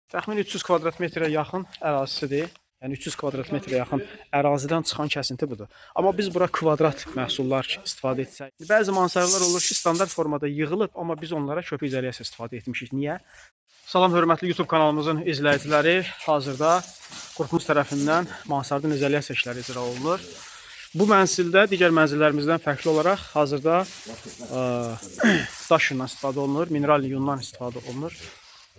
Təxminən 300 kvadrat metrə yaxın ərazisidir. Yəni 300 kvadrat metrə yaxın ərazidən çıxan kəsinti budur. Amma biz bura kvadrat məhsullar istifadə etsək, bəzi mansarlar olur ki, standart formada yığılıb, amma biz onlara köpük izolyasiya istifadə etmişik. Niyə? Salam hörmətli YouTube kanalımızın izləyiciləri, hazırda qrupumuz tərəfindən mansardan izolyasiya işləri icra olunur. Bu mənzildə digər mənzillərimizdən fərqli olaraq hazırda daş yundan istifadə olunur, mineral yundan istifadə olunur.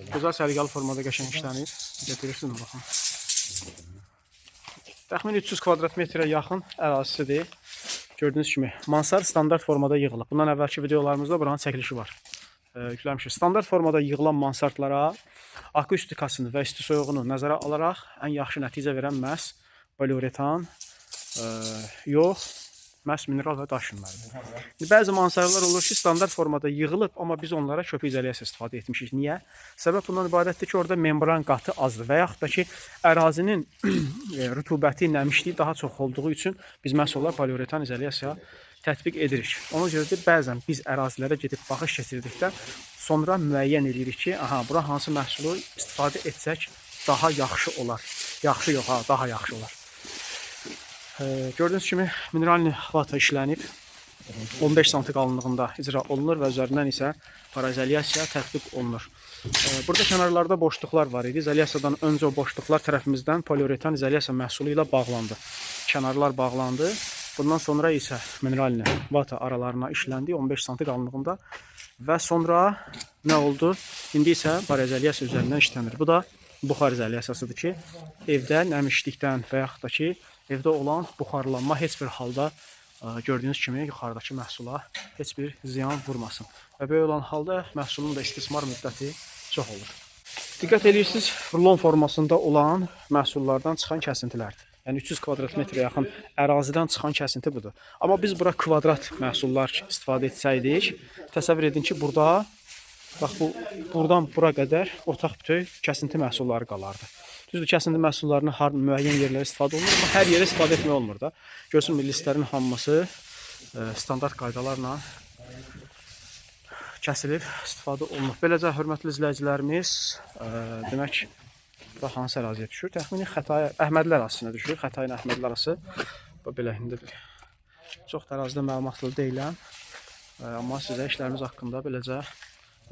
Gözəl səliqəli formada qəşəng işlənir. Getirirsiniz baxın. Təxminən 300 kvadrat metrə yaxın ərazisidir. Gördüyünüz kimi mansard standart formada yığılıb. Bundan əvvəlki videolarımızda buranın çəkilişi var. Yükləmişik. Standart formada yığılan mansardlara akustikasını və isti soyuğunu nəzərə alaraq ən yaxşı nəticə verən məhz poliuretan yox, məhz mineral və daş yunlarıdır. Bəzi mansarlar olur ki, standart formada yığılıb, amma biz onlara köpük izolyasiya istifadə etmişik. Niyə? Səbəb bundan ibarətdir ki, orada membran qatı azdır və yaxud da ki, ərazinin rütubəti, nəmişliyi daha çox olduğu üçün biz məhz olaraq poliuretan izolyasiya tətbiq edirik. Ona görə də bəzən biz ərazilərə gedib baxış keçirdikdə sonra müəyyən edirik ki, bura hansı məhsulu istifadə etsək daha yaxşı olar. Yaxşı yox, daha yaxşı olar. Gördüyünüz kimi mineralni vata işlənib 15 sm qalınlığında icra olunur və üzərindən isə parazolyasiya tətbiq olunur. Burada kənarlarda boşluqlar var idi. İzolyasiyadan öncə o boşluqlar tərəfimizdən poliuretan izolyasiya məhsulu ilə bağlandı. Kənarlar bağlandı. Bundan sonra isə mineralni vata aralarına işləndi 15 sm qalınlığında və sonra nə oldu? İndi isə parazolyasiya üzərindən işlənir. Bu da buxar izolyasiyasıdır ki, evdə nəmişlikdən və yaxud da ki, evdə olan buxarlanma heç bir halda gördüyünüz kimi yuxarıdakı məhsula heç bir ziyan vurmasın. Və belə olan halda məhsulun da istismar müddəti çox olur. Diqqət edirsiniz, rulon formasında olan məhsullardan çıxan kəsintilərdir. Yəni 300 kvadrat metrə yaxın ərazidən çıxan kəsinti budur. Amma biz bura kvadrat məhsullar istifadə etsəydik, təsəvvür edin ki, burada bax buradan bura qədər ortaq bütöv kəsinti məhsulları qalardı. Düzdür, kəsinti məhsullarını müəyyən yerlərə istifadə olunur, amma hər yerə istifadə etmək olmur da. Görsün, listlərin hamısı standart qaydalarla kəsilib istifadə olunur. Beləcə, hörmətli izləyicilərimiz, demək, bura hansı əraziyə düşür? Təxmini Xətai, Əhmədli ərazisinə düşür. Xətai ilə Əhmədli arası. Belə, indi çox da ərazidə məlumatlı deyiləm. Amma sizə işlərimiz haqqında beləcə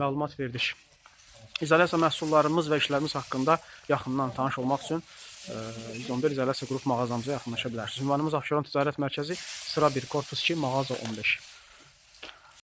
məlumat verdik. İzolyasiya məhsullarımız və işlərimiz haqqında yaxından tanış olmaq üçün 111 İzolyasiya qrup mağazamıza yaxınlaşa bilərsiniz. Ünvanımız Abşeron Ticarət Mərkəzi, sıra 1, korpus 2, mağaza 15.